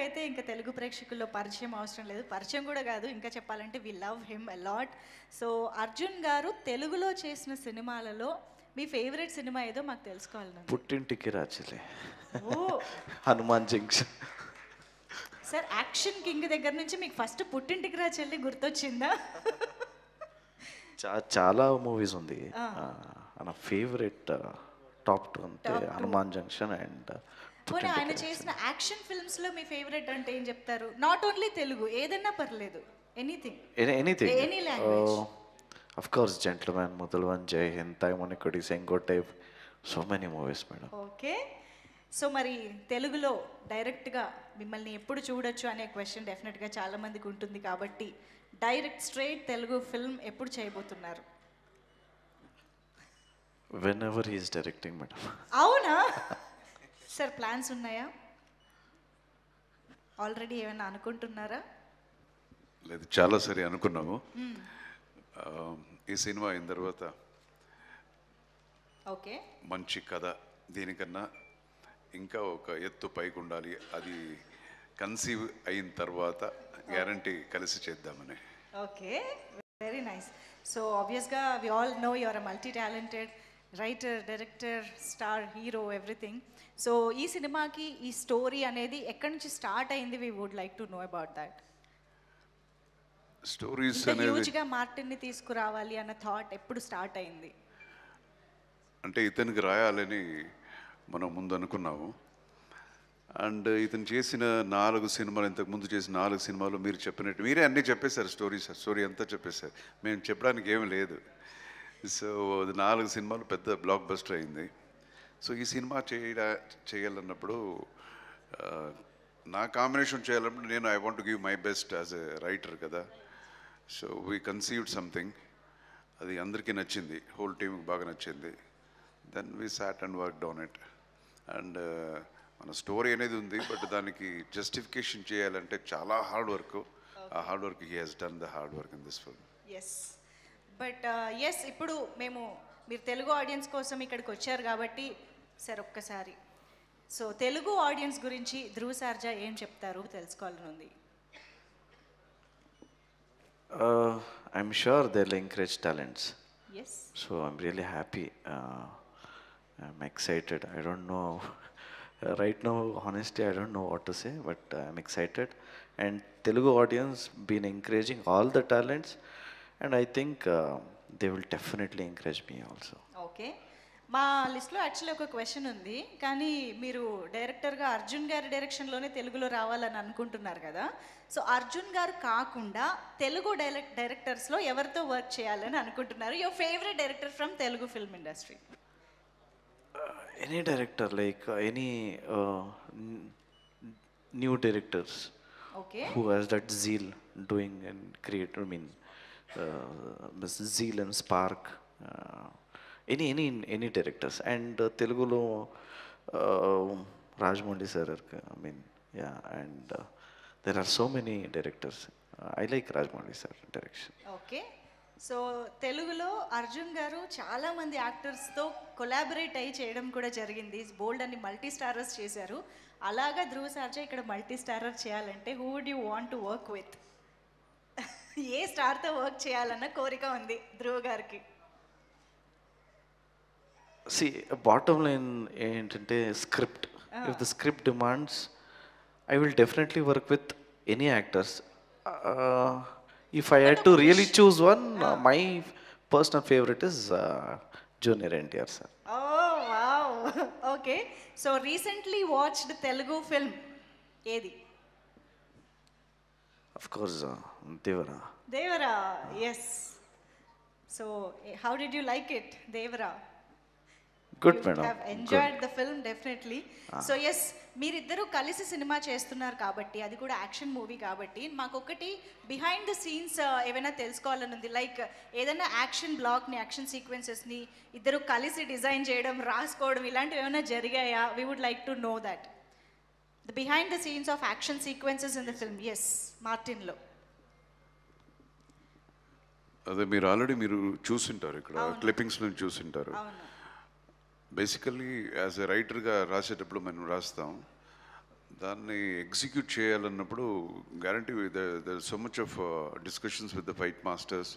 గారికైతే ఇంకా తెలుగు ప్రేక్షకుల్లో పరిచయం అవసరం లేదు, పరిచయం కూడా కాదు, ఇంకా చెప్పాలంటే we love him a lot. So Arjun garu తెలుగులో చేసిన సినిమాలలో మీ ఫేవరెట్ సినిమా ఏదో మాకు తెలుసుకోవాలి. పుట్టింటికి రాచలే, ఓ Hanuman junction. Sir, action king దగ్గర నుంచి మీకు ఫస్ట్ పుట్టింటికి రా చెల్లి గుర్తొచ్చిందా? చాలా మూవీస్ ఉంది. నా ఫేవరెట్ టాప్ 2 అంటే హనుమాన్ జంక్షన్ అండ్ పోనీ ఆయన చేసిన యాక్షన్ ఫిల్మ్స్ లో మీ ఫేవరెట్ అంటే ఏం చెప్తారు? నాట్ ఓన్లీ తెలుగు, ఏదైనా పర్లేదు, anything. Any language. Of course Gentleman, Mudhalvan, Jai Hind, Thaimanikodi, Sengottai, so many movies madam. Okay, so మరి తెలుగులో డైరెక్ట్గా మిమ్మల్ని ఎప్పుడు చూడొచ్చు అనే క్వశ్చన్ డెఫినెట్గా చాలా మందికి ఉంటుంది కాబట్టి డైరెక్ట్ స్ట్రైట్ తెలుగు ఫిల్మ్ ఎప్పుడు చేయబోతున్నారు? Whenever he's directing madam. అవునా సార్, ప్లాన్స్ ఉన్నాయా? ఆల్రెడీ ఏమైనా అనుకుంటున్నారా? లేదు, చాలా సరే అనుకున్నాము. ఈ సినిమా అయిన తర్వాత ఓకే, మంచి కథ, దీనికన్నా ఇంకా ఒక ఎత్తు పైకి ఉండాలి, అది కన్సీవ్ అయిన తర్వాత గ్యారంటీ కలిసి చేద్దామని. Okay, very nice. సో ఆబ్వియస్గా we all know you are a multi talented writer, director, star, hero, everything. So ఈ సినిమాకి ఈ స్టోరీ అనేది ఎక్కడి నుంచి స్టార్ట్ అయింది? We would like to know about that. Stories హ్యూజ్గా మార్టిన్ని తీసుకురావాలి అన్న థాట్ ఎప్పుడు స్టార్ట్ అయింది? అంటే ఇతనికి రాయాలని మనం ముందు అనుకున్నాము. అండ్ ఇతను చేసిన 4 సినిమాలు, ఇంతకుముందు చేసిన 4 సినిమాలు మీరు చెప్పినట్టు మీరే అన్నీ చెప్పేశారు. స్టోరీ అంతా చెప్పేశారు, మేము చెప్పడానికి ఏమి లేదు. సో 4 సినిమాలు పెద్ద బ్లాక్ బస్టర్ అయింది. సో ఈ సినిమా చేయాలన్నప్పుడు, నా కాంబినేషన్ చేయాలన్నప్పుడు నేను I want to give my best as a writer కదా. సో వీ కన్సీవ్డ్ సంథింగ్, అది అందరికీ నచ్చింది, హోల్ టీమ్కి బాగా నచ్చింది. Then we sat and work down it. And మన స్టోరీ అనేది ఉంది, బట్ దానికి జస్టిఫికేషన్ చేయాలంటే చాలా హార్డ్ వర్క్. ఆ hard work he has done the hard work in this film. Yes, but yes, ఇప్పుడు మీరు తెలుగు ఆడియన్స్ కోసం ఇక్కడికి వచ్చారు కాబట్టి సార్ ఒక్కసారి సో తెలుగు ఆడియన్స్ గురించి ధ్రువ్ సర్జా ఏం చెప్తారు తెలుసుకోవాలని ఉంది. I'm sure they'll encourage talents. Yes. So I'm really happy. I'm excited. I don't know. Right now, honestly, I don't know what to say, but I'm excited. And Telugu audience been encouraging all the talents, and I think they will definitely encourage me also. Okay. మా లిస్ట్లో actually ఒక question ఉంది, కానీ మీరు డైరెక్టర్గా అర్జున్ గారి డైరెక్షన్లోనే తెలుగులో రావాలని అనుకుంటున్నారు కదా. సో అర్జున్ గారు కాకుండా తెలుగు డైరెక్టర్స్లో ఎవరితో వర్క్ చేయాలని అనుకుంటున్నారు? Your favourite director from Telugu film industry? Any director, like any new directors. Okay. Who has that zeal doing and create, I mean, zeal and spark. Any directors. And Telugulo, Rajamouli sir, I mean, yeah, and there are so many directors. I like Rajamouli sir direction. Okay. So తెలుగులో అర్జున్ గారు చాలామంది యాక్టర్స్తో collaborate అయ్యి చేయడం కూడా జరిగింది. బోల్డ్ అని multi starrers చేశారు. అలాగా ధ్రువ్ సర్జా ఇక్కడ మల్టీ స్టారర్ చేయాలంటే who would you want to work with? ఏ స్టార్తో వర్క్ చేయాలన్న కోరిక ఉంది ధ్రువ్ గారికి? See, bottom line ఏంటంటే script. If the script demands, I will definitely work with any actors. If I had to really choose one, my personal favorite is Junior NTR sir. Oh wow. Okay. So recently watched Telugu film ఏది? Of course, Devara. Devara, yes. So how did you like it, Devara? Good, you madam. have enjoyed the film definitely. So yes, మీరిద్దరూ కలిసి cinema చేస్తున్నారు కాబట్టి, అది కూడా action movie కాబట్టి, మాకు ఒకటి బిహైండ్ ద సీన్స్ ఏమైనా తెలుసుకోవాలని ఉంది. లైక్ ఏదైనా యాక్షన్ బ్లాక్ని, యాక్షన్ సీక్వెన్సెస్ని ఇద్దరు కలిసి డిజైన్ చేయడం, రాసుకోవడం, ఇలాంటివి ఏమైనా జరిగాయా? We would like to know that, the behind the scenes of action sequences in the film. Yes, మార్టిన్లో. అదే మీరు ఆల్రెడీ చూసింటారు, ఇక్కడ క్లిప్పింగ్స్లో చూసింటారు. బేసికల్లీ యాజ్ ఎ రైటర్గా రాసేటప్పుడు మనం రాస్తాం, దాన్ని ఎగ్జిక్యూట్ చేయాలన్నప్పుడు guarantee there so much of discussions with the fight masters.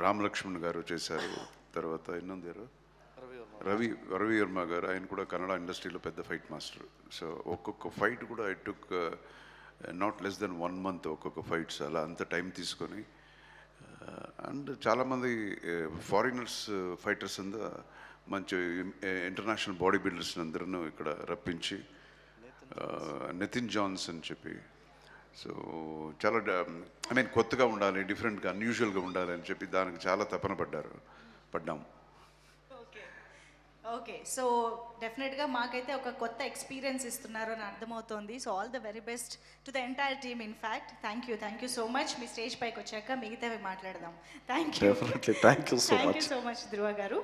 Ram Lakshman garu చేశారు, తర్వాత ఎన్నుంది రవి వర్మ గారు, ఆయన కూడా కన్నడ ఇండస్ట్రీలో పెద్ద ఫైట్ మాస్టర్. సో ఒక్కొక్క ఫైట్ కూడా I took not less than 1 month ఒక్కొక్క ఫైట్స్, అలా అంత టైం తీసుకొని. అండ్ చాలామంది ఫారినర్స్ ఫైటర్స్ అంతా మంచి ఇంటర్నేషనల్ బాడీ బిల్డర్స్ అందరూ ఇక్కడ రప్పించి, నితిన్ జాన్స్ అని చెప్పి, సో చాలా ఐ మీన్ కొత్తగా ఉండాలి, డిఫరెంట్గా అన్యూజువల్గా ఉండాలి అని చెప్పి దానికి చాలా తపన పడ్డాం. ఓకే, సో డెఫినెట్గా మాకైతే ఒక కొత్త ఎక్స్పీరియన్స్ ఇస్తున్నారు అని అర్థమవుతోంది. So all the very best to the entire team. In fact thank you so much. మీ స్టేజ్ పైకి వచ్చాక మిగతావి మాట్లాడదాం. Thank you so much Dhruva garu.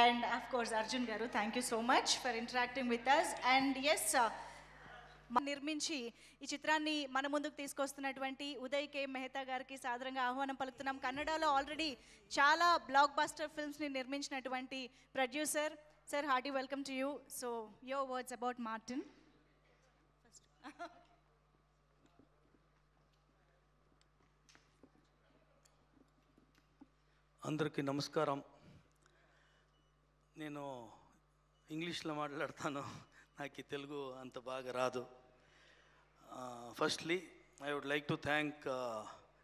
And of course Arjun garu, thank you so much for interacting with us. And yes, నిర్మించి ఈ చిత్రాన్ని మన ముందుకు తీసుకొస్తున్నటువంటి ఉదయ్ కే మెహతా గారికి సాదరంగా ఆహ్వానం పలుకుతున్నాం. కన్నడలో ఆల్రెడీ చాలా బ్లాక్ బస్టర్ ఫిల్మ్స్ని నిర్మించినటువంటి producer sir, hearty welcome to you. So your words about Martin. అందరికీ నమస్కారం. నేను ఇంగ్లీష్లో మాట్లాడతాను, నాకు తెలుగు అంత బాగా రాదు. Firstly I would like to thank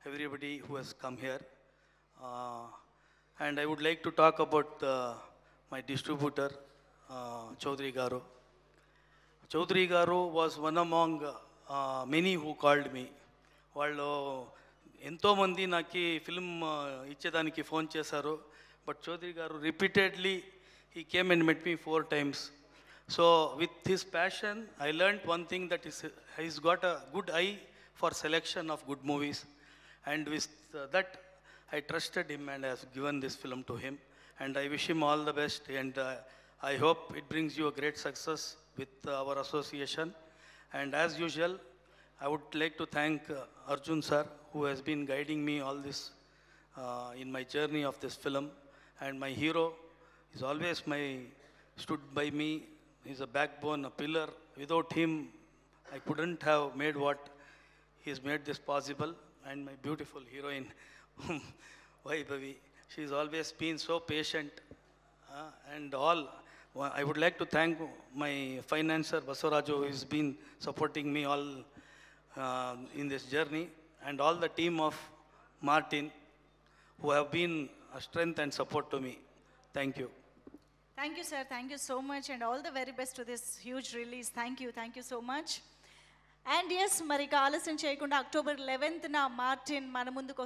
everybody who has come here, and I would like to talk about my distributor Chowdary garu. Chowdary garu was one among many who called me. వాళ్ళు ఎంతోమంది నాకు ఫిల్మ్ ఇచ్చేదానికి ఫోన్ చేశారు, బట్ చౌదరి గారు repeatedly he came and met me 4 times. So with his passion, I learned one thing, that is he's got a good eye for selection of good movies, and with that I trusted him and I have given this film to him, and I wish him all the best, and I hope it brings you a great success with our association. And as usual, I would like to thank Arjun sir, who has been guiding me all this in my journey of this film, and my hero is always stood by me. He's a backbone, a pillar. Without him, I couldn't have made what he's made this possible. And my beautiful heroine, Vaibhavi, she's always been so patient. And all, I would like to thank my financer, Basuraju, who has been supporting me all in this journey, and all the team of Martin, who have been a strength and support to me. Thank you. Thank you, sir. Thank you so much, and all the very best to this huge release. Thank you so much. And yes, మరి ఆలస్యం చేయకుండా October 11th Martin మన ముందుకు